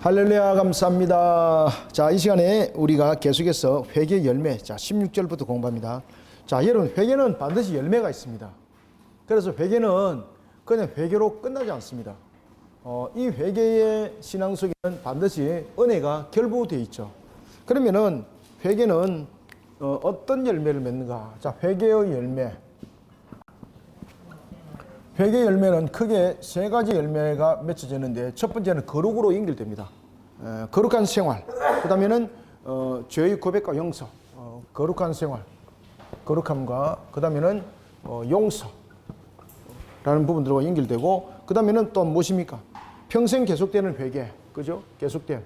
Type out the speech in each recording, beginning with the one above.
할렐루야, 감사합니다. 자, 이 시간에 우리가 계속해서 회개 열매, 자, 16절부터 공부합니다. 자, 여러분, 회개는 반드시 열매가 있습니다. 그래서 회개는 그냥 회개로 끝나지 않습니다. 이 회개의 신앙 속에는 반드시 은혜가 결부되어 있죠. 그러면은 회개는 어떤 열매를 맺는가? 자, 회개의 열매. 회개 열매는 크게 세 가지 열매가 맺혀지는데, 첫 번째는 거룩으로 연결됩니다. 거룩한 생활. 그 다음에는 죄의 고백과 용서. 거룩한 생활, 거룩함과 그 다음에는 용서라는 부분들과 연결되고, 그 다음에는 또 무엇입니까? 평생 계속되는 회개, 그죠? 계속됨에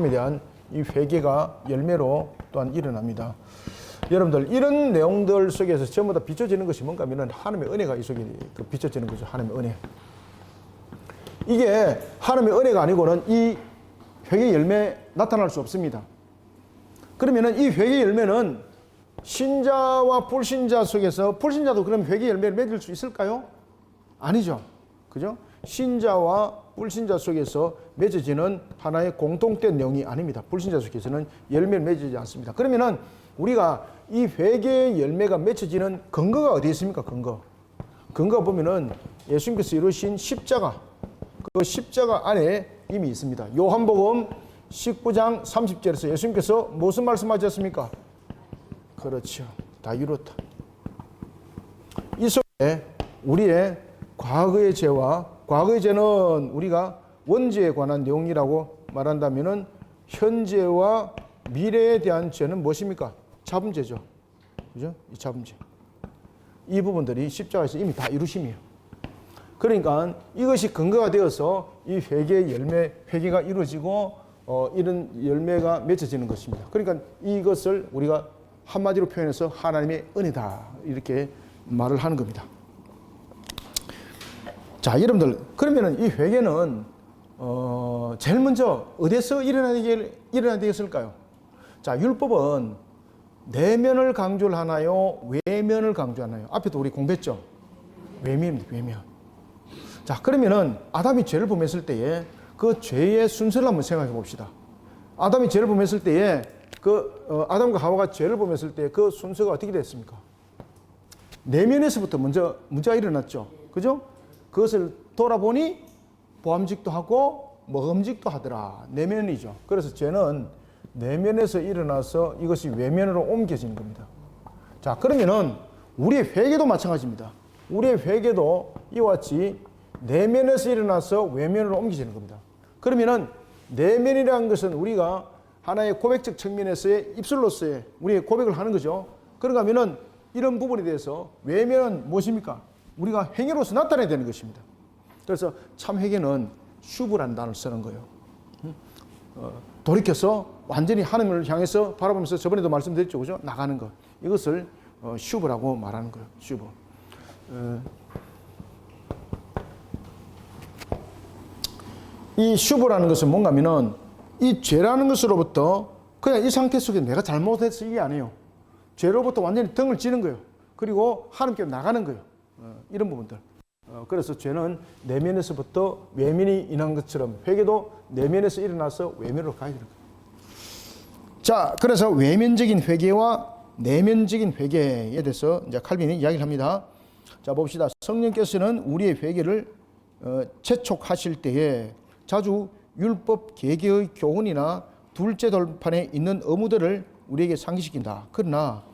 대한 이 회개가 열매로 또한 일어납니다. 여러분들, 이런 내용들 속에서 전부 다 비춰지는 것이 뭔가 하면 하나님의 은혜가 이 속에 비춰지는 거죠. 하나님의 은혜. 이게 하나님의 은혜가 아니고는 이 회개 열매 나타날 수 없습니다. 그러면은 이 회개 열매는 신자와 불신자 속에서, 불신자도 그럼 회개 열매를 맺을 수 있을까요? 아니죠. 그죠? 신자와 불신자 속에서 맺어지는 하나의 공통된 내용이 아닙니다. 불신자 속에서는 열매를 맺지 않습니다. 그러면은 우리가 이 회개의 열매가 맺혀지는 근거가 어디에 있습니까? 근거가 보면은 예수님께서 이루신 십자가, 그 십자가 안에 이미 있습니다. 요한복음 19장 30절에서 예수님께서 무슨 말씀하셨습니까? 그렇죠. 다 이뤘다. 이 속에 우리의 과거의 죄와, 과거의 죄는 우리가 원죄에 관한 내용이라고 말한다면은 현재와 미래에 대한 죄는 무엇입니까? 자범죄죠. 그죠? 이 자범죄. 이 부분들이 십자가에서 이미 다 이루심이에요. 그러니까 이것이 근거가 되어서 이 회개의 열매, 회개가 이루어지고 이런 열매가 맺어지는 것입니다. 그러니까 이것을 우리가 한마디로 표현해서 하나님의 은혜다, 이렇게 말을 하는 겁니다. 자, 여러분들, 그러면은 이 회개는 제일 먼저 어디서 일어나야 되겠을까요? 자, 율법은 내면을 강조를 하나요? 외면을 강조하나요? 앞에도 우리 공부했죠? 외면입니다. 외면. 자, 그러면은 아담이 죄를 범했을 때에 그 죄의 순서를 한번 생각해 봅시다. 아담이 죄를 범했을 때에 아담과 하와가 죄를 범했을 때 그 순서가 어떻게 됐습니까? 내면에서부터 먼저 문제가 일어났죠. 그죠? 그것을 돌아보니 보암직도 하고 먹음직도 하더라. 내면이죠. 그래서 죄는 내면에서 일어나서 이것이 외면으로 옮겨지는 겁니다. 자, 그러면은 우리의 회개도 마찬가지입니다. 우리의 회개도 이와 같이 내면에서 일어나서 외면으로 옮겨지는 겁니다. 그러면은 내면이라는 것은 우리가 하나의 고백적 측면에서의 입술로서의 우리의 고백을 하는 거죠. 그런가 하면은 이런 부분에 대해서 외면은 무엇입니까? 우리가 행위로서 나타내야 되는 것입니다. 그래서 참 회개는 슈브라는 단어를 쓰는 거예요. 돌이켜서 완전히 하나님을 향해서 바라보면서, 저번에도 말씀드렸죠, 그죠? 나가는 것. 이것을 슈브라고 말하는 거예요. 슈브. 이 슈브라는 것은 뭔가 하면은 이 죄라는 것으로부터 그냥 이 상태 속에 내가 잘못해서 이게 아니에요. 죄로부터 완전히 등을 지는 거예요. 그리고 하나님께 나가는 거예요. 이런 부분들. 그래서 죄는 내면에서부터 외면이 일어난 것처럼 회개도 내면에서 일어나서 외면으로 가야 되는 거예요. 자, 그래서 외면적인 회개와 내면적인 회개에 대해서 이제 칼빈이 이야기를 합니다. 자, 봅시다. 성령께서는 우리의 회개를 재촉하실 때에 자주 율법 계계의 교훈이나 둘째 돌판에 있는 의무들을 우리에게 상기시킨다. 그러나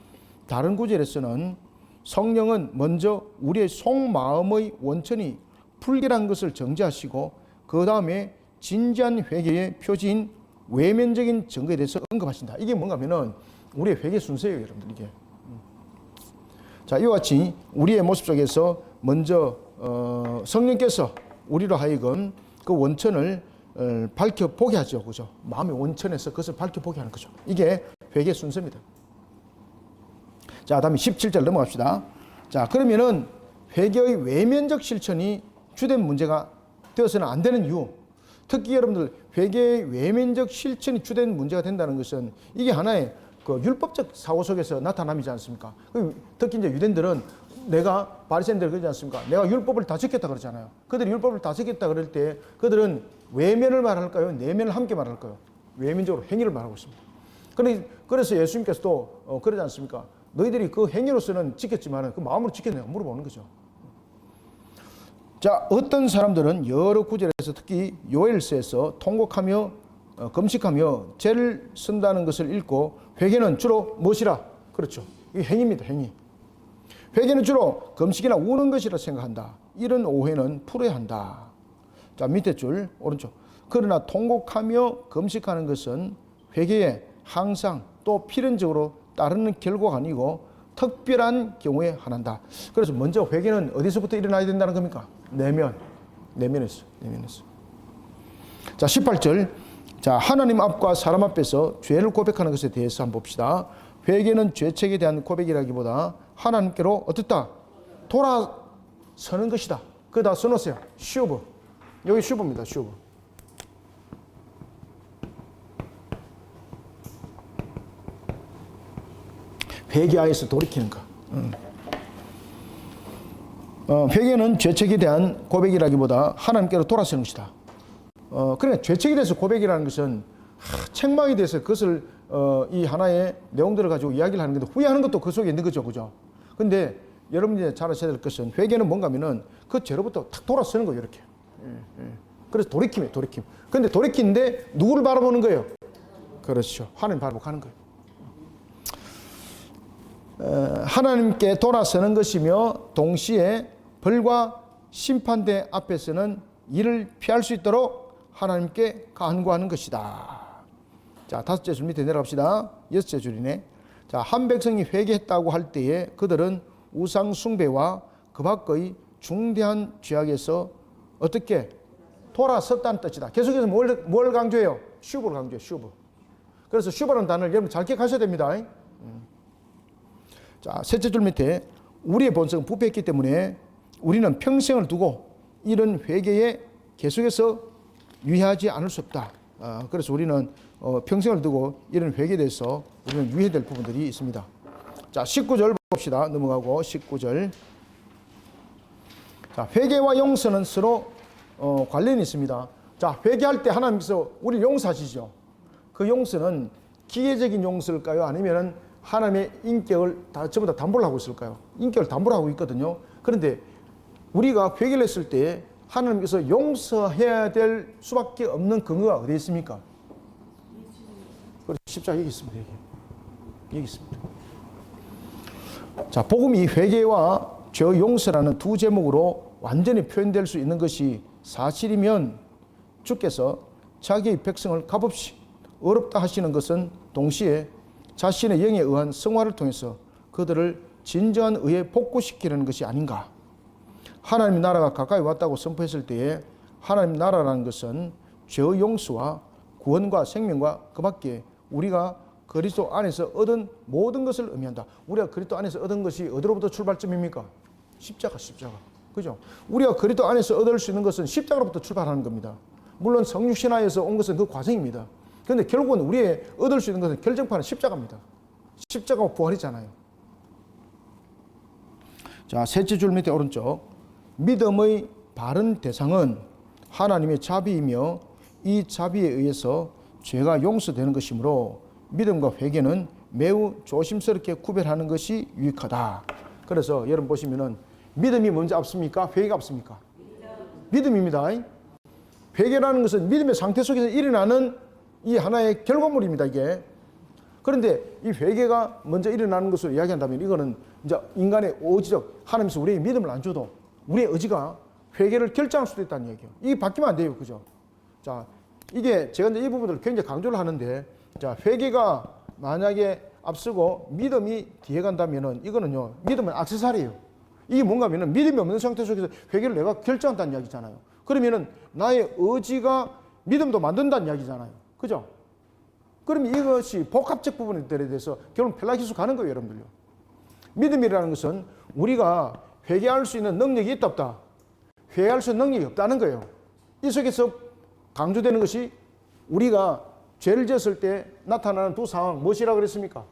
다른 구절에서는 성령은 먼저 우리의 속마음의 원천이 불결한 것을 정죄하시고 그 다음에 진지한 회개의 표지인 외면적인 증거에 대해서 언급하신다. 이게 뭔가 하면은 우리의 회개 순서예요, 여러분들. 이게. 자, 이와 같이 우리의 모습 속에서 먼저 성령께서 우리로 하여금 그 원천을 밝혀보게 하죠. 그죠? 마음의 원천에서 그것을 밝혀보게 하는 거죠. 이게 회개 순서입니다. 자, 다음에 17절 넘어갑시다. 자, 그러면은 회개의 외면적 실천이 주된 문제가 되어서는 안 되는 이유. 특히 여러분들, 회개의 외면적 실천이 주된 문제가 된다는 것은 이게 하나의 그 율법적 사고 속에서 나타남이지 않습니까? 특히 이제 유대인들은 내가 바리새인들 그러지 않습니까? 내가 율법을 다 지켰다 그러잖아요. 그들이 율법을 다 지켰다 그럴 때 그들은 외면을 말할까요? 내면을 함께 말할까요? 외면적으로 행위를 말하고 있습니다. 그래서 예수님께서도 그러지 않습니까? 너희들이 그 행위로서는 지켰지만 그 마음으로 지켰느냐 물어보는 거죠. 자, 어떤 사람들은 여러 구절에서 특히 요엘서에서 통곡하며 금식하며 죄를 쓴다는 것을 읽고 회개는 주로 무엇이라? 그렇죠. 이 행위입니다. 행위. 회개는 주로 금식이나 우는 것이라 생각한다. 이런 오해는 풀어야 한다. 자, 밑에 줄 오른쪽. 그러나 통곡하며 금식하는 것은 회개에 항상 또 필연적으로 따르는 결과가 아니고 특별한 경우에 한한다. 그래서 먼저 회개는 어디서부터 일어나야 된다는 겁니까? 내면에서. 자, 18절. 자, 하나님 앞과 사람 앞에서 죄를 고백하는 것에 대해서 한번 봅시다. 회개는 죄책에 대한 고백이라기보다 하나님께로 어떻다? 돌아서는 것이다. 그거 다 써놓으세요. 슈브. 여기 슈브입니다. 슈브. 회개하여서 돌이키는 거. 회개는 죄책에 대한 고백이라기보다 하나님께로 돌아서는 것이다. 그러니까 죄책에 대해서 고백이라는 것은 책망에 대해서 그것을 이 하나의 내용들을 가지고 이야기를 하는 건데 후회하는 것도 그 속에 있는 거죠. 그죠? 근데 여러분이 잘 아셔야 될 것은 회개는 뭔가 하면은 그 죄로부터 탁 돌아서는 거예요. 이렇게. 그래서 돌이킴이에요. 돌이킴. 근데 돌이키는데 누구를 바라보는 거예요? 그렇죠. 하나님 바라보고 가는 거예요. 하나님께 돌아서는 것이며 동시에 벌과 심판대 앞에서는 이를 피할 수 있도록 하나님께 간구하는 것이다. 자, 5째 줄 밑에 내려갑시다. 6째 줄이네. 자, 한 백성이 회개했다고 할 때에 그들은 우상 숭배와 그 밖의 중대한 죄악에서 어떻게 돌아섰다는 뜻이다. 계속해서 뭘 강조해요? 슈브를 강조해요. 슈브. 그래서 슈브라는 단어를 여러분 잘 기억하셔야 됩니다. 자, 셋째 줄 밑에 우리의 본성은 부패했기 때문에 우리는 평생을 두고 이런 회개에 계속해서 유의하지 않을 수 없다. 그래서 우리는 평생을 두고 이런 회개에 대해서 우리는 유의해야 될 부분들이 있습니다. 자, 19절 봅시다. 넘어가고 19절. 자, 회개와 용서는 서로 관련이 있습니다. 자, 회개할 때 하나님께서 우리를 용서하시죠. 그 용서는 기계적인 용서일까요? 아니면은 하나님의 인격을 전부 다 담보를 하고 있을까요? 인격을 담보를 하고 있거든요. 그런데 우리가 회개를 했을 때 하나님께서 용서해야 될 수밖에 없는 근거가 어디에 있습니까? 십자가 여기 있습니다. 여기 있습니다. 자, 복음이 회개와 죄 용서라는 두 제목으로 완전히 표현될 수 있는 것이 사실이면 주께서 자기의 백성을 값없이 어렵다 하시는 것은 동시에 자신의 영에 의한 성화를 통해서 그들을 진정한 의에 복구시키려는 것이 아닌가. 하나님의 나라가 가까이 왔다고 선포했을 때에 하나님의 나라라는 것은 죄의 용서와 구원과 생명과 그 밖에 우리가 그리스도 안에서 얻은 모든 것을 의미한다. 우리가 그리스도 안에서 얻은 것이 어디로부터 출발점입니까? 십자가. 그죠? 우리가 그리스도 안에서 얻을 수 있는 것은 십자가로부터 출발하는 겁니다. 물론 성육신화에서 온 것은 그 과정입니다. 그런데 결국은 우리의 얻을 수 있는 것은 결정판은 십자가입니다. 십자가가 부활이잖아요. 자, 셋째 줄 밑에 오른쪽. 믿음의 바른 대상은 하나님의 자비이며 이 자비에 의해서 죄가 용서되는 것이므로 믿음과 회개는 매우 조심스럽게 구별하는 것이 유익하다. 그래서 여러분 보시면은 믿음이 먼저 앞섭니까? 회개가 앞섭니까? 믿음입니다. 회개라는 것은 믿음의 상태 속에서 일어나는 이 하나의 결과물입니다. 이게. 그런데 이 회개가 먼저 일어나는 것으로 이야기한다면 이거는 이제 인간의 의지적 하나님께서 우리의 믿음을 안 줘도 우리의 의지가 회개를 결정할 수도 있다는 얘기예요. 이게 바뀌면 안 돼요. 그죠? 자, 이게 제가 이제 이 부분들을 굉장히 강조를 하는데, 자, 회개가 만약에 앞서고 믿음이 뒤에 간다면은 이거는요, 믿음은 액세서리예요. 이게 뭔가 하면은 믿음이 없는 상태 속에서 회개를 내가 결정한다는 이야기잖아요. 그러면은 나의 의지가 믿음도 만든다는 이야기잖아요. 그죠? 그러면 이것이 복합적 부분들에 대해서 결국 펠라기수 가는 거예요, 여러분들요. 믿음이라는 것은 우리가 회개할 수 있는 능력이 있다 없다? 회개할 수 있는 능력이 없다는 거예요. 이 속에서 강조되는 것이 우리가 죄를 지었을 때 나타나는 두 상황, 무엇이라고 그랬습니까?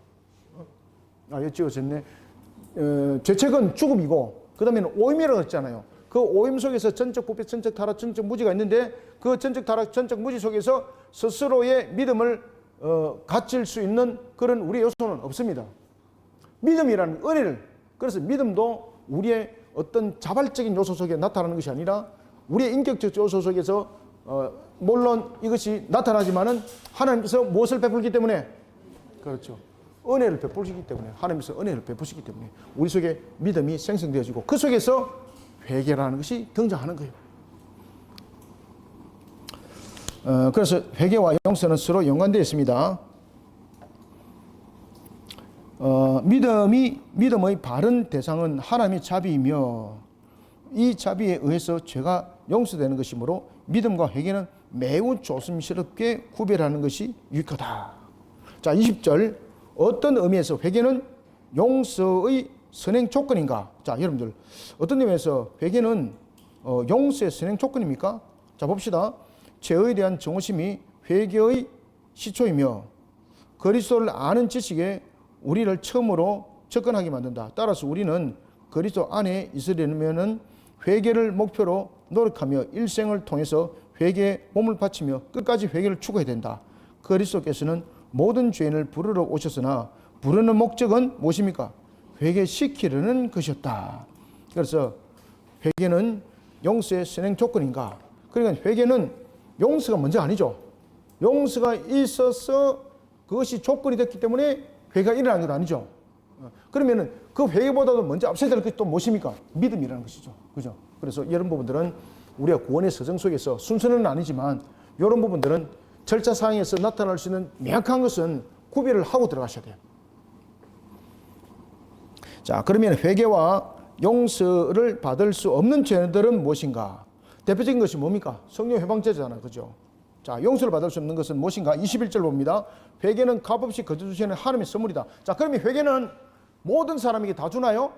여기 찍어졌네. 죄책은 죽음이고, 그 다음에는 오임이라고 했잖아요. 그 오임 속에서 전적 부패, 전적 타락, 전적 무지가 있는데, 그 전적 타락, 전적 무지 속에서 스스로의 믿음을 갖출 수 있는 그런 우리의 요소는 없습니다. 믿음이라는 은혜를, 그래서 믿음도 우리의 어떤 자발적인 요소 속에 나타나는 것이 아니라 우리의 인격적 요소 속에서 물론 이것이 나타나지만은 하나님께서 무엇을 베풀기 때문에, 그렇죠, 은혜를 베푸시기 때문에, 하나님께서 은혜를 베푸시기 때문에 우리 속에 믿음이 생성되어지고 그 속에서 회개라는 것이 등장하는 거예요. 그래서 회개와 용서는 서로 연관되어 있습니다. 믿음의 바른 대상은 하나님의 자비이며 이 자비에 의해서 죄가 용서되는 것이므로 믿음과 회개는 매우 조심스럽게 구별하는 것이 유익하다. 자, 20절. 어떤 의미에서 회개는 용서의 선행 조건인가? 자, 여러분들, 어떤 의미에서 회개는 용서의 선행 조건입니까? 자, 봅시다. 죄에 대한 정오심이 회개의 시초이며 그리스도를 아는 지식에 우리를 처음으로 접근하게 만든다. 따라서 우리는 그리스도 안에 있으려면은 회개를 목표로 노력하며 일생을 통해서 회개에 몸을 바치며 끝까지 회개를 추구해야 된다. 그리스도께서는 모든 죄인을 부르러 오셨으나 부르는 목적은 무엇입니까? 회개시키려는 것이었다. 그래서 회개는 용서의 선행 조건인가? 그러니까 회개는 용서가 먼저 아니죠. 용서가 있어서 그것이 조건이 됐기 때문에 회개가 일어나는 것 아니죠. 그러면은 그 회개보다도 먼저 앞서야 될 것이 또 무엇입니까? 믿음이라는 것이죠. 그죠? 그래서 이런 부분들은 우리가 구원의 서정 속에서 순서는 아니지만 이런 부분들은 절차상에서 나타날 수 있는 명확한 것은 구별을 하고 들어가셔야 돼요. 자, 그러면 회개와 용서를 받을 수 없는 죄들은 무엇인가? 대표적인 것이 뭡니까? 성령 회방죄잖아요. 그죠? 자, 용서를 받을 수 없는 것은 무엇인가? 21절 봅니다. 회개는 값없이 거저 주시는 하나님의 선물이다. 자, 그러면 회개는 모든 사람에게 다 주나요?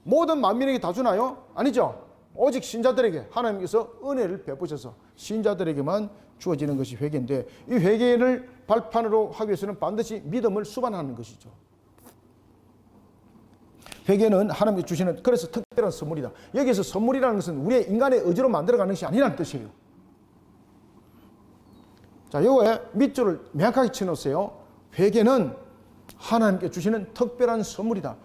모든 만민에게 다 주나요? 아니죠. 오직 신자들에게 하나님께서 은혜를 베푸셔서 신자들에게만 주어지는 것이 회개인데, 이 회개를 발판으로 하기 위해서는 반드시 믿음을 수반하는 것이죠. 회개는 하나님께 주시는, 그래서 특별한 선물이다. 여기서 선물이라는 것은 우리의 인간의 의지로 만들어가는 것이 아니라는 뜻이에요. 자, 요거에 밑줄을 명확하게 쳐놓으세요. 회개는 하나님께 주시는 특별한 선물이다.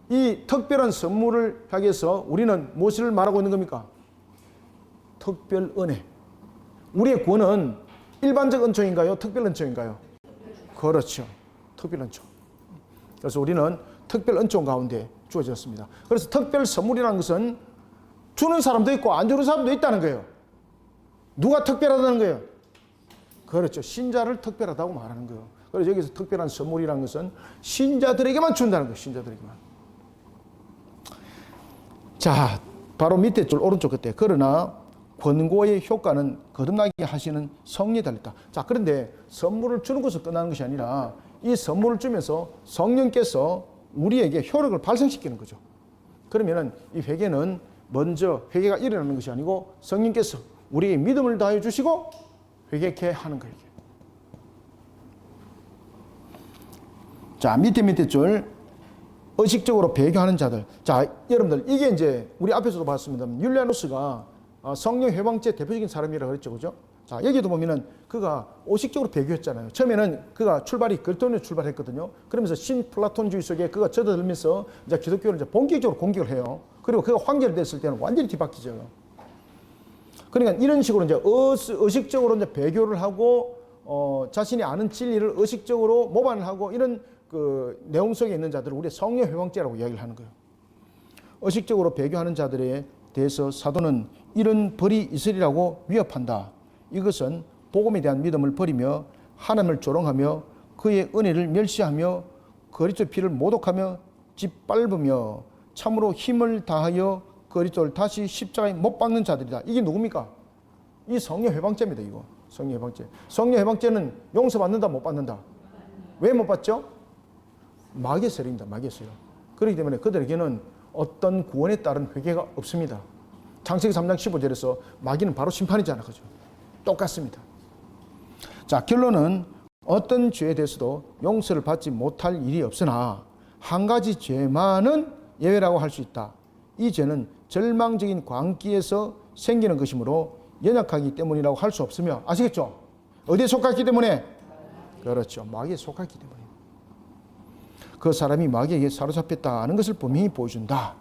이 특별한 선물을 향해서 우리는 무엇을 말하고 있는 겁니까? 특별 은혜. 우리의 구원은 일반적 은총인가요? 특별 은총인가요? 그렇죠. 특별 은총. 그래서 우리는 특별 은총 가운데 주어졌습니다. 그래서 특별 선물이라는 것은 주는 사람도 있고 안 주는 사람도 있다는 거예요. 누가 특별하다는 거예요? 그렇죠. 신자를 특별하다고 말하는 거예요. 그래서 여기서 특별한 선물이라는 것은 신자들에게만 준다는 거예요. 신자들에게만. 자, 바로 밑에 줄 오른쪽 끝에 그러나 권고의 효과는 거듭나게 하시는 성령에 달렸다. 자, 그런데 선물을 주는 것으로 끝나는 것이 아니라 이 선물을 주면서 성령께서 우리에게 효력을 발생시키는 거죠. 그러면은 이 회개는 먼저 회개가 일어나는 것이 아니고 성령께서 우리에게 믿음을 다해 주시고 회개케 하는 거예요. 자, 밑에 줄 의식적으로 배교하는 자들. 자, 여러분들, 이게 이제 우리 앞에서도 봤습니다. 율리아누스가 성령 회방죄 대표적인 사람이라고 그랬죠. 그죠? 자, 여기도 보면은 그가 의식적으로 배교했잖아요. 처음에는 그가 출발이 그리스도인으로 출발했거든요. 그러면서 신플라톤주의 속에 그가 젖어들면서 이제 기독교를 이제 본격적으로 공격을 해요. 그리고 그가 황결됐을 때는 완전히 뒤바뀌죠. 그러니까 이런 식으로 이제 의식적으로 이제 배교를 하고 자신이 아는 진리를 의식적으로 모반을 하고 이런 그 내용 속에 있는 자들을 우리 성령 회방죄라고 이야기를 하는 거예요. 의식적으로 배교하는 자들에 대해서 사도는 이런 벌이 있으리라고 위협한다. 이것은 복음에 대한 믿음을 버리며 하나님을 조롱하며 그의 은혜를 멸시하며 그리스도의 피를 모독하며 짓밟으며 참으로 힘을 다하여 그리스도를 다시 십자가에 못 박는 자들이다. 이게 누굽니까? 이 성령 회방죄입니다. 이거 성령 회방죄. 성령 회방죄는 용서받는다 못 받는다? 왜 못 받죠? 마귀의 세력입니다. 마귀의 세력. 그렇기 때문에 그들에게는 어떤 구원에 따른 회개가 없습니다. 창세기 3장 15절에서 마귀는 바로 심판이잖아. 그죠? 똑같습니다. 자, 결론은 어떤 죄에 대해서도 용서를 받지 못할 일이 없으나 한 가지 죄만은 예외라고 할 수 있다. 이 죄는 절망적인 광기에서 생기는 것이므로 연약하기 때문이라고 할 수 없으며, 아시겠죠? 어디에 속했기 때문에? 그렇죠. 마귀에 속했기 때문에. 그 사람이 마귀에게 사로잡혔다는 것을 분명히 보여준다.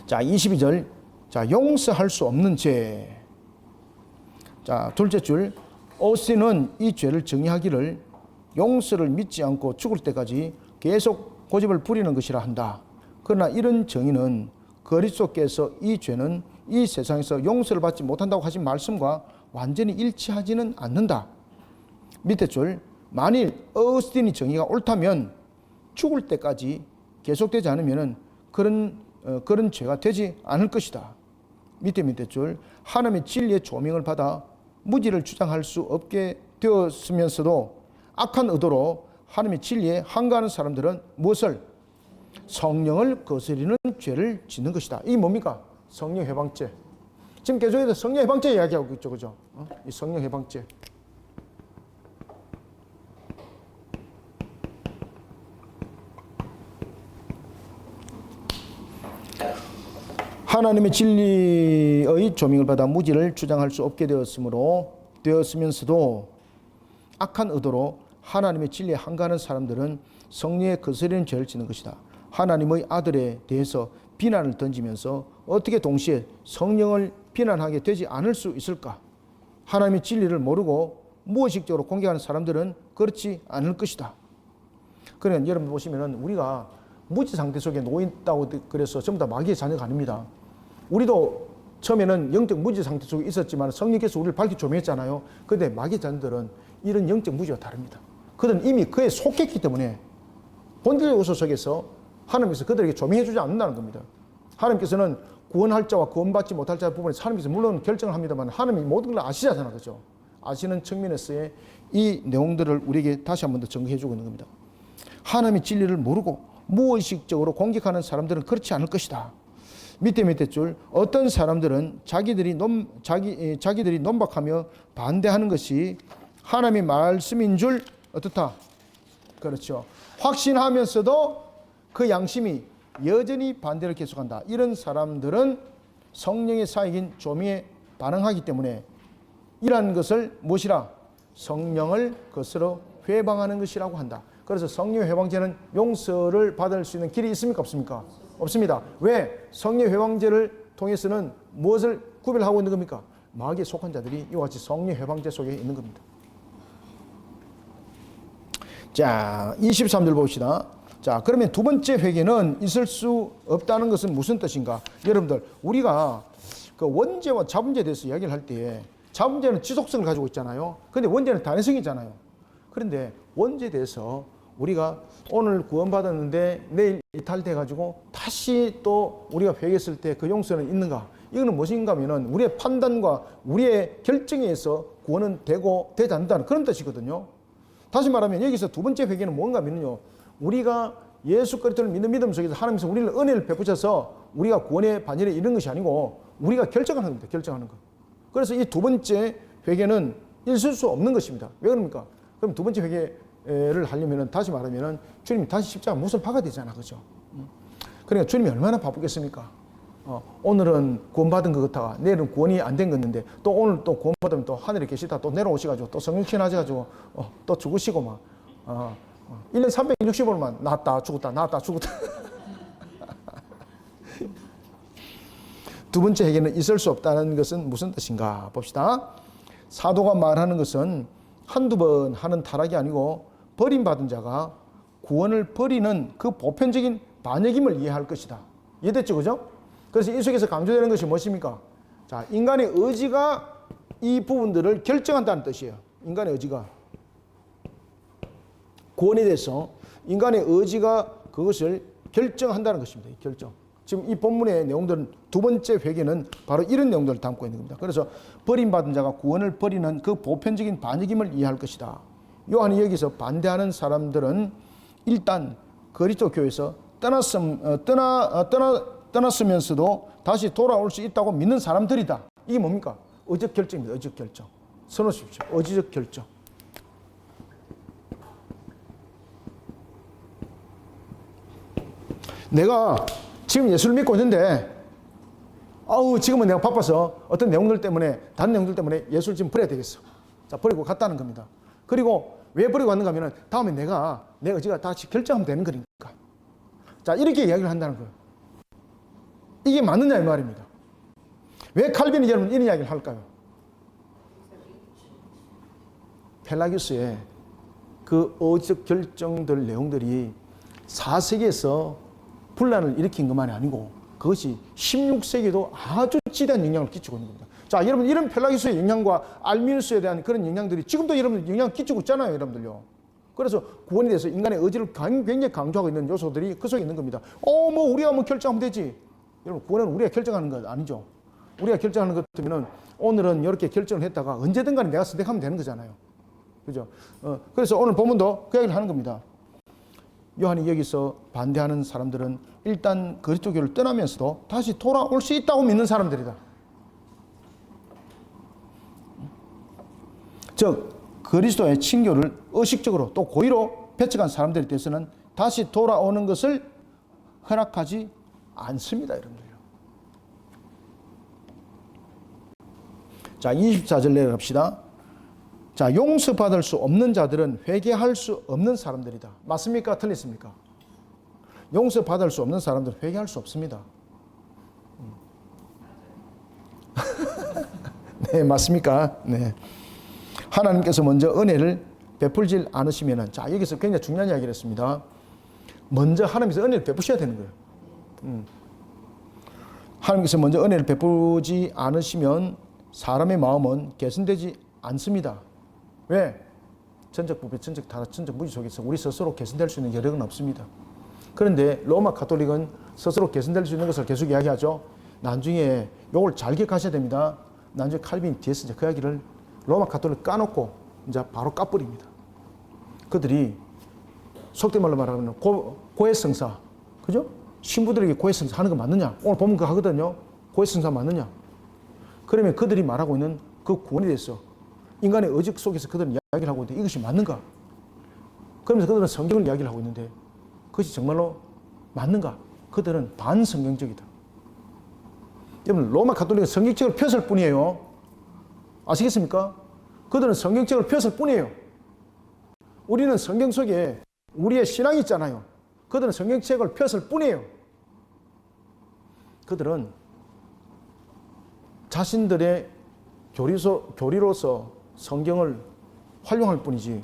자, 22절. 자, 용서할 수 없는 죄. 자, 둘째 줄. 오스틴은 이 죄를 정의하기를 용서를 믿지 않고 죽을 때까지 계속 고집을 부리는 것이라 한다. 그러나 이런 정의는 그리스도께서 이 죄는 이 세상에서 용서를 받지 못한다고 하신 말씀과 완전히 일치하지는 않는다. 밑에 줄. 만일 오스틴의 정의가 옳다면 죽을 때까지 계속되지 않으면 그런 죄가 되지 않을 것이다. 밑에 줄. 하나님의 진리의 조명을 받아 무지를 주장할 수 없게 되었으면서도 악한 의도로 하나님의 진리에 항거하는 사람들은 무엇을? 성령을 거스리는 죄를 짓는 것이다. 이게 뭡니까? 성령 해방죄. 지금 계속해서 성령 해방죄 이야기하고 있죠, 그죠? 이 성령 해방죄. 하나님의 진리의 조명을 받아 무지를 주장할 수 없게 되었으면서도 악한 의도로 하나님의 진리에 항거하는 사람들은 성령의 거스리는 죄를 짓는 것이다. 하나님의 아들에 대해서 비난을 던지면서 어떻게 동시에 성령을 비난하게 되지 않을 수 있을까? 하나님의 진리를 모르고 무의식적으로 공격하는 사람들은 그렇지 않을 것이다. 그러니까 여러분 보시면은 우리가 무지 상태 속에 놓여 있다고 그래서 전부 다 마귀의 자녀가 아닙니다. 우리도 처음에는 영적 무지 상태 속에 있었지만 성령께서 우리를 밝히 조명했잖아요. 그런데 마귀의 자녀들은 이런 영적 무지와 다릅니다. 그들은 이미 그에 속했기 때문에 본질의 요소 속에서 하나님께서 그들에게 조명해 주지 않는다는 겁니다. 하나님께서는 구원할 자와 구원받지 못할 자 부분에서 하나님께서 물론 결정을 합니다만 하나님이 모든 걸 아시잖아요. 그죠? 아시는 측면에서의 이 내용들을 우리에게 다시 한 번 더 정리해 주고 있는 겁니다. 하나님의 진리를 모르고 무의식적으로 공격하는 사람들은 그렇지 않을 것이다. 밑에 줄. 어떤 사람들은 자기들이 논박하며 반대하는 것이 하나님의 말씀인 줄 어떻다? 그렇죠. 확신하면서도 그 양심이 여전히 반대를 계속한다. 이런 사람들은 성령의 사역인 조명에 반응하기 때문에 이러한 것을 무엇이라? 성령을 거스러 회방하는 것이라고 한다. 그래서 성령 회방죄는 용서를 받을 수 있는 길이 있습니까? 없습니까? 없습니다. 왜? 성령 회방죄를 통해서는 무엇을 구별하고 있는 겁니까? 마귀에 속한 자들이 이와 같이 성령 회방죄 속에 있는 겁니다. 자, 23절 봅시다. 자, 그러면 두 번째 회개는 있을 수 없다는 것은 무슨 뜻인가? 여러분들, 우리가 그 원죄와 자본죄에 대해서 이야기를 할 때 자본죄는 지속성을 가지고 있잖아요. 근데 원죄는 단회성이잖아요. 그런데 원죄에 대해서 우리가 오늘 구원받았는데 내일 이탈돼가지고 다시 또 우리가 회개했을 때 그 용서는 있는가? 이거는 무엇인가 하면은 우리의 판단과 우리의 결정에 의해서 구원은 되고 되지 않는다는 그런 뜻이거든요. 다시 말하면 여기서 두 번째 회개는 뭔가 하면요. 우리가 예수 그리스도를 믿는 믿음 속에서 하나님께서 우리를 은혜를 베푸셔서 우리가 구원의 반열에 이른 것이 아니고 우리가 결정하는 겁니다. 결정하는 거. 그래서 이 두 번째 회개는 있을 수 없는 것입니다. 왜 그럽니까? 그럼 두 번째 회개를 하려면 다시 말하면 주님이 다시 십자가 못을 박아야 되잖아. 그죠? 그러니까 주님이 얼마나 바쁘겠습니까? 오늘은 구원받은 것 같다가 내일은 구원이 안 된 건데 또 오늘 또 구원받으면 또 하늘에 계시다 또 내려오셔가지고 또 성령신 하셔가지고 또 죽으시고 막 1년 365일만 나았다 죽었다 나았다 죽었다. 두 번째 회개는 있을 수 없다는 것은 무슨 뜻인가 봅시다. 사도가 말하는 것은 한두 번 하는 타락이 아니고 버림받은 자가 구원을 버리는 그 보편적인 반역임을 이해할 것이다. 이해됐죠? 그죠? 그래서 이 속에서 강조되는 것이 무엇입니까? 자, 인간의 의지가 이 부분들을 결정한다는 뜻이에요. 인간의 의지가. 구원에 대해서 인간의 의지가 그것을 결정한다는 것입니다. 결정. 지금 이 본문의 내용들은 두 번째 회개는 바로 이런 내용들을 담고 있는 겁니다. 그래서 버림받은 자가 구원을 버리는 그 보편적인 반역임을 이해할 것이다. 요한이 여기서 반대하는 사람들은 일단 그리스도 교회에서 떠났으면서도 다시 돌아올 수 있다고 믿는 사람들이다. 이게 뭡니까? 의적 결정입니다. 의적 결정. 선호십시오. 의지적 결정. 내가 지금 예수를 믿고 있는데 지금은 내가 바빠서 어떤 내용들 때문에 다른 내용들 때문에 예수를 지금 버려야 되겠어. 자, 버리고 갔다는 겁니다. 그리고 왜 버리고 갔는가 하면은 다음에 내 의지가 다시 결정하면 되는 거니까. 자, 이렇게 이야기를 한다는 거예요. 이게 맞느냐 이 말입니다. 왜 칼빈이 여러분 이런 이야기를 할까요? 펠라기우스의 그 의지적 결정들 내용들이 4세기에서 분란을 일으킨 것만이 아니고 그것이 16세기에도 아주 지대한 영향을 끼치고 있는 겁니다. 자, 여러분 이런 펠라기우스의 영향과 알미누스에 대한 그런 영향들이 지금도 여러분 영향을 끼치고 있잖아요, 여러분들요. 그래서 구원에 대해서 인간의 의지를 굉장히 강조하고 있는 요소들이 그 속에 있는 겁니다. 우리가 결정하면 되지. 여러분, 구원은 우리가 결정하는 것 아니죠. 우리가 결정하는 것 같으면은 오늘은 이렇게 결정을 했다가 언제든 간에 내가 선택하면 되는 거잖아요. 그죠? 그래서 오늘 본문도 그 이야기를 하는 겁니다. 요한이 여기서 반대하는 사람들은 일단 그리스도교를 떠나면서도 다시 돌아올 수 있다고 믿는 사람들이다. 즉 그리스도의 친교를 의식적으로 또 고의로 배척한 사람들에 대해서는 다시 돌아오는 것을 허락하지 않습니다, 여러분들요. 자, 24절 내려갑시다. 자, 용서받을 수 없는 자들은 회개할 수 없는 사람들이다. 맞습니까? 틀렸습니까? 용서받을 수 없는 사람들은 회개할 수 없습니다. 네, 맞습니까? 네. 하나님께서 먼저 은혜를 베풀지 않으시면은, 자, 여기서 굉장히 중요한 이야기를 했습니다. 먼저 하나님께서 은혜를 베푸셔야 되는 거예요. 하나님께서 먼저 은혜를 베푸지 않으시면 사람의 마음은 개선되지 않습니다. 왜? 전적 부패, 전적 타락, 전적 무지 속에서 우리 스스로 개선될 수 있는 여력은 없습니다. 그런데 로마 가톨릭은 스스로 개선될 수 있는 것을 계속 이야기하죠. 나중에 이걸 잘 기억하셔야 됩니다. 나중에 칼빈 뒤에서 이제 그 이야기를 로마 가톨릭 까놓고 이제 바로 까버립니다. 그들이 속된 말로 말하면 고해성사, 그죠? 신부들에게 고해성사 하는 거 맞느냐? 오늘 보면 그거 하거든요. 고해성사 맞느냐? 그러면 그들이 말하고 있는 그 구원에 대해서 인간의 의지 속에서 그들은 이야기를 하고 있는데 이것이 맞는가? 그러면서 그들은 성경을 이야기를 하고 있는데 그것이 정말로 맞는가? 그들은 반성경적이다. 여러분, 로마 가톨릭은 성경책을 폈을 뿐이에요. 아시겠습니까? 그들은 성경책을 폈을 뿐이에요. 우리는 성경 속에 우리의 신앙이 있잖아요. 그들은 성경책을 폈을 뿐이에요. 그들은 자신들의 교리로서 성경을 활용할 뿐이지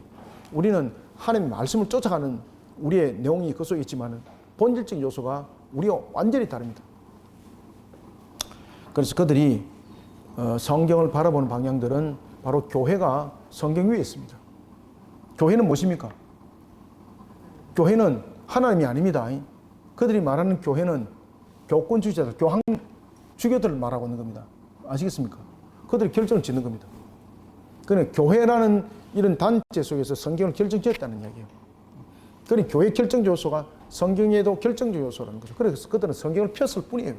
우리는 하나님의 말씀을 쫓아가는 우리의 내용이 그 속에 있지만 본질적인 요소가 우리와 완전히 다릅니다. 그래서 그들이 성경을 바라보는 방향들은 바로 교회가 성경 위에 있습니다. 교회는 무엇입니까? 교회는 하나님이 아닙니다. 그들이 말하는 교회는 교권주의자들, 주교들을 말하고 있는 겁니다. 아시겠습니까? 그들이 결정을 짓는 겁니다. 그러니까 교회라는 이런 단체 속에서 성경을 결정지었다는 이야기예요. 그러니까 교회 결정적 요소가 성경에도 결정적 요소라는 거죠. 그래서 그들은 성경을 폈을 뿐이에요.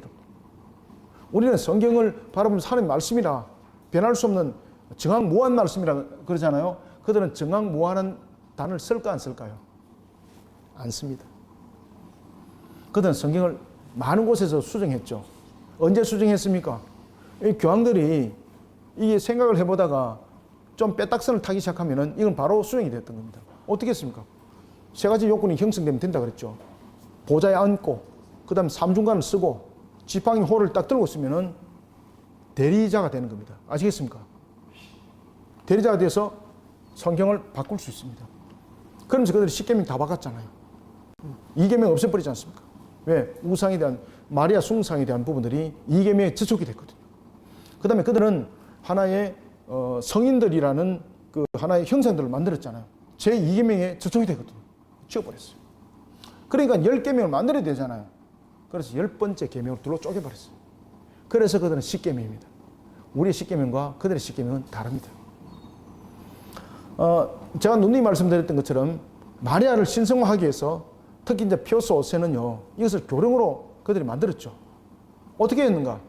우리는 성경을 바라보면서 하나님의 말씀이라 변할 수 없는 정확무한 말씀이라 그러잖아요. 그들은 정확무한한 단어를 쓸까 안 쓸까요? 안 씁니다. 그들은 성경을 많은 곳에서 수정했죠. 언제 수정했습니까? 이 교황들이 이게 생각을 해보다가 좀 빼딱선을 타기 시작하면은 이건 바로 수정이 됐던 겁니다. 어떻게 했습니까? 세 가지 요건이 형성되면 된다 그랬죠. 보좌에 앉고, 그 다음에 삼중간을 쓰고, 지팡이 호를 딱 들고 있으면은 대리자가 되는 겁니다. 아시겠습니까? 대리자가 돼서 성경을 바꿀 수 있습니다. 그러면서 그들이 10계명 다 바꿨잖아요. 2계명 없애버리지 않습니까? 왜? 우상에 대한, 마리아 숭상에 대한 부분들이 2계명에 저촉이 됐거든요. 그 다음에 그들은 하나의 성인들이라는 그 하나의 형상들을 만들었잖아요. 제2계명에 저촉이 되거든요. 지워버렸어요. 그러니까 10계명을 만들어야 되잖아요. 그래서 10번째 계명을 둘로 쪼개버렸어요. 그래서 그들은 10계명입니다. 우리의 10계명과 그들의 10계명은 다릅니다. 제가 누누이 말씀드렸던 것처럼 마리아를 신성화하기 위해서 특히 이제 피오스 5세는요, 이것을 교령으로 그들이 만들었죠. 어떻게 했는가?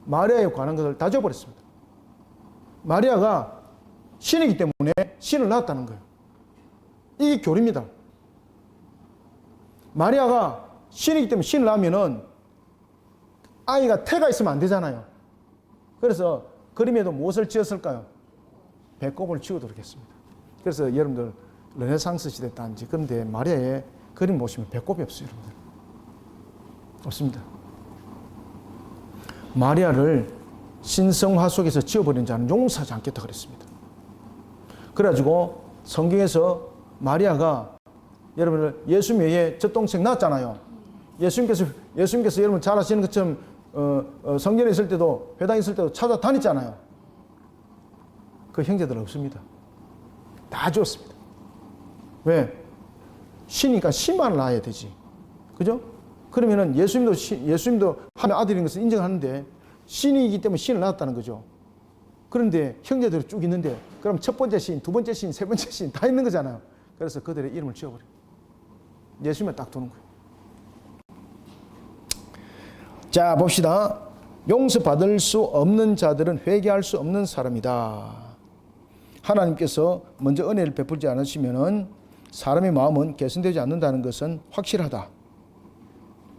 마리아에 관한 것을 다 지워버렸습니다. 마리아가 신이기 때문에 신을 낳았다는 거예요. 이게 교리입니다. 마리아가 신이기 때문에 신을 낳으면은 아이가 태가 있으면 안 되잖아요. 그래서 그림에도 무엇을 지었을까요? 배꼽을 지우도록 했습니다. 그래서 여러분들 르네상스 시대 단지 그런데 마리아의 그림 보시면 배꼽이 없어요, 여러분들. 없습니다. 마리아를 신성화 속에서 지어버린 자는 용서하지 않겠다 그랬습니다. 그래가지고 성경에서 마리아가 여러분들 예수님 외에 젖동생 낳았잖아요. 예수님께서 여러분 잘 아시는 것처럼 성전에 있을 때도 회당에 있을 때도 찾아다녔잖아요. 그 형제들 없습니다. 다 죽었습니다. 왜? 신이니까 신만 낳아야 되지. 그죠? 그러면은 예수님도 하나님의 아들인 것을 인정하는데 신이기 때문에 신을 낳았다는 거죠. 그런데 형제들이 쭉 있는데 그럼 첫 번째 신, 두 번째 신, 세 번째 신 다 있는 거잖아요. 그래서 그들의 이름을 지어버려요. 예수님만 딱 두는 거예요. 자, 봅시다. 용서받을 수 없는 자들은 회개할 수 없는 사람이다. 하나님께서 먼저 은혜를 베풀지 않으시면은 사람의 마음은 개선되지 않는다는 것은 확실하다.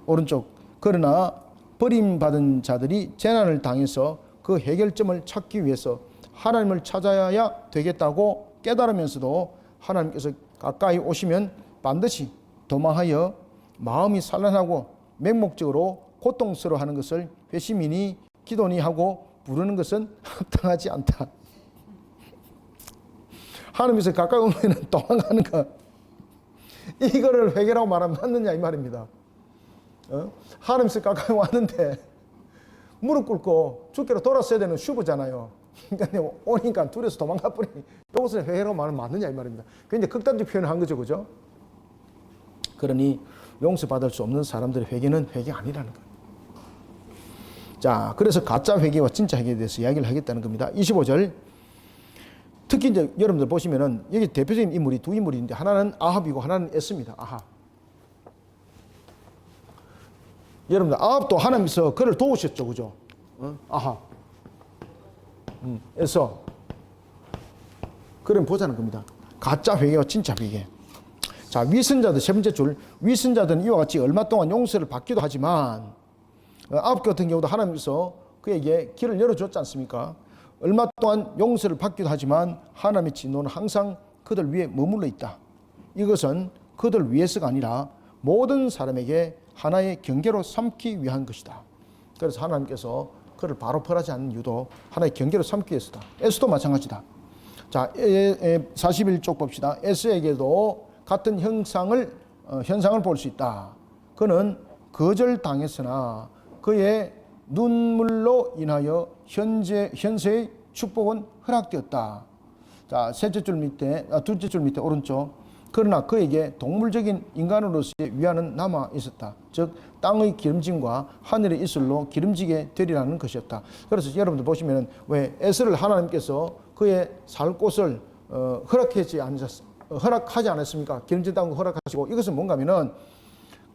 오른쪽. 그러나 버림받은 자들이 재난을 당해서 그 해결점을 찾기 위해서 하나님을 찾아야 되겠다고 깨달으면서도 하나님께서 가까이 오시면 반드시 도망하여 마음이 산란하고 맹목적으로 고통스러워하는 것을 회심이니 기도니 하고 부르는 것은 합당하지 않다. 하나님께서 가까이 오면 도망가는 것, 이거를 회개라고 말하면 맞느냐 이 말입니다. 하나님께서 가까이 왔는데 무릎 꿇고 주께로 돌았어야 되는 슈브잖아요. 그러니까 오니까 둘이서 도망가 버리니 이것을 회개라고 말하면 맞느냐 이 말입니다. 굉장히 극단적 표현을 한 거죠, 그죠? 그러니 용서받을 수 없는 사람들의 회개는 회개 아니라는 거예요. 자, 그래서 가짜 회개와 진짜 회개에 대해서 이야기를 하겠다는 겁니다. 25절. 특히 이제 여러분들 보시면은 여기 대표적인 인물이 두 인물이 있는데 하나는 아합이고 하나는 에스입니다. 아합. 여러분들 아합도 하나님께서 그를 도우셨죠, 그죠? 아합. 에서. 그럼 보자는 겁니다. 가짜 회개와 진짜 회개. 자, 위선자들 세 번째 줄. 위선자들은 이와 같이 얼마 동안 용서를 받기도 하지만 아합 같은 경우도 하나님께서 그에게 길을 열어줬지 않습니까? 얼마 동안 용서를 받기도 하지만 하나님의 진노는 항상 그들 위에 머물러 있다. 이것은 그들 위해서가 아니라 모든 사람에게 하나의 경계로 삼기 위한 것이다. 그래서 하나님께서 그를 바로 벌하지 않는 이유도 하나의 경계로 삼기 위해서다. 에스도 마찬가지다. 자, 41쪽 봅시다. 에스에게도 같은 현상을 볼 수 있다. 그는 거절당했으나 그의 눈물로 인하여 현세의 축복은 허락되었다. 자, 둘째 줄 밑에 오른쪽. 그러나 그에게 동물적인 인간으로서의 위안은 남아 있었다. 즉 땅의 기름짐과 하늘의 이슬로 기름지게 되리라는 것이었다. 그래서 여러분들 보시면 왜 에스를 하나님께서 그의 살 곳을 허락하지 않았습니까? 기름진 땅을 허락하시고, 이것은 뭔가 하면은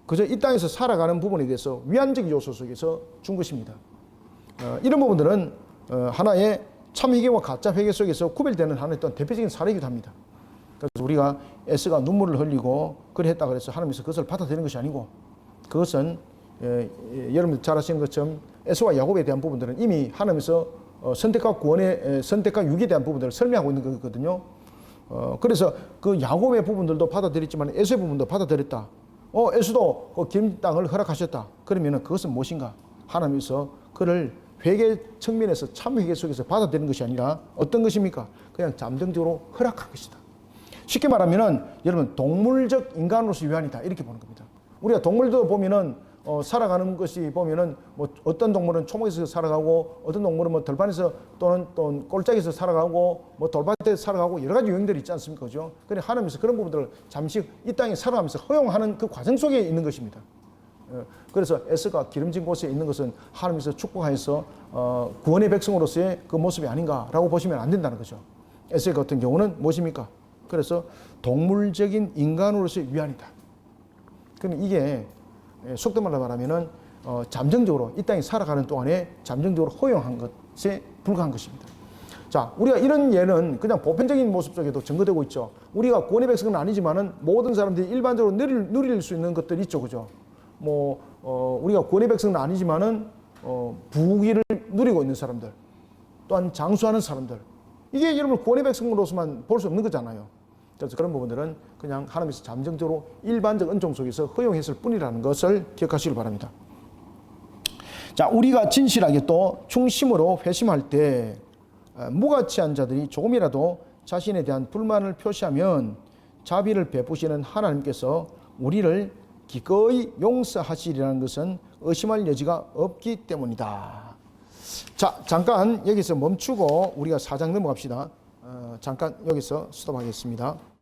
그저 이 땅에서 살아가는 부분에 대해서 위안적 요소 속에서 준 것입니다. 이런 부분들은 하나의 참 회개와 가짜 회개 속에서 구별되는 하나의 어떤 대표적인 사례이기도 합니다. 그래서 우리가 에스가 눈물을 흘리고 그래 했다 그래서 하나님께서 그것을 받아들이는 것이 아니고, 그것은 여러분들 잘 아시는 것처럼 에스와 야곱에 대한 부분들은 이미 하나님께서 선택과 유기에 대한 부분들을 설명하고 있는 거거든요. 그래서 그 야곱의 부분들도 받아들였지만 에스의 부분도 받아들였다. 에스도 그 기름 땅을 허락하셨다. 그러면은 그것은 무엇인가? 하나님께서 그를 회개 측면에서 참 회개 속에서 받아들이는 것이 아니라 어떤 것입니까? 그냥 잠정적으로 허락한 것이다. 쉽게 말하면은 여러분 동물적 인간으로서 위안이다 이렇게 보는 겁니다. 우리가 동물도 보면은 살아가는 것이 보면은 뭐 어떤 동물은 초목에서 살아가고 어떤 동물은 뭐 들판에서 또는 또 꼴짝에서 살아가고 뭐 돌밭에 살아가고 여러 가지 유형들이 있지 않습니까? 그죠? 그래 하나님께서 그런 부분들을 잠시 이 땅에 살아가면서 허용하는 그 과정 속에 있는 것입니다. 그래서 에스가 기름진 곳에 있는 것은 하나님께서 축복하여서 구원의 백성으로서의 그 모습이 아닌가라고 보시면 안 된다는 거죠. 에스 같은 경우는 무엇입니까? 그래서 동물적인 인간으로서의 위안이다. 그러면 이게 속된 말로 말하면은 잠정적으로 이 땅에 살아가는 동안에 잠정적으로 허용한 것에 불과한 것입니다. 자, 우리가 이런 예는 그냥 보편적인 모습 속에도 증거되고 있죠. 우리가 구원의 백성은 아니지만은 모든 사람들이 일반적으로 누릴 수 있는 것들이 있죠, 그죠? 우리가 권위 백성은 아니지만은 부귀를 누리고 있는 사람들, 또한 장수하는 사람들, 이게 여러분 권위 백성으로서만 볼 수 없는 거잖아요. 그래서 그런 부분들은 그냥 하나님께서 잠정적으로 일반적 은총 속에서 허용했을 뿐이라는 것을 기억하시길 바랍니다. 자, 우리가 진실하게 또 충심으로 회심할 때 무가치한 자들이 조금이라도 자신에 대한 불만을 표시하면 자비를 베푸시는 하나님께서 우리를 기꺼이 용서하시리라는 것은 의심할 여지가 없기 때문이다. 자, 잠깐 여기서 멈추고 우리가 4장 넘어갑시다. 잠깐 여기서 스톱하겠습니다.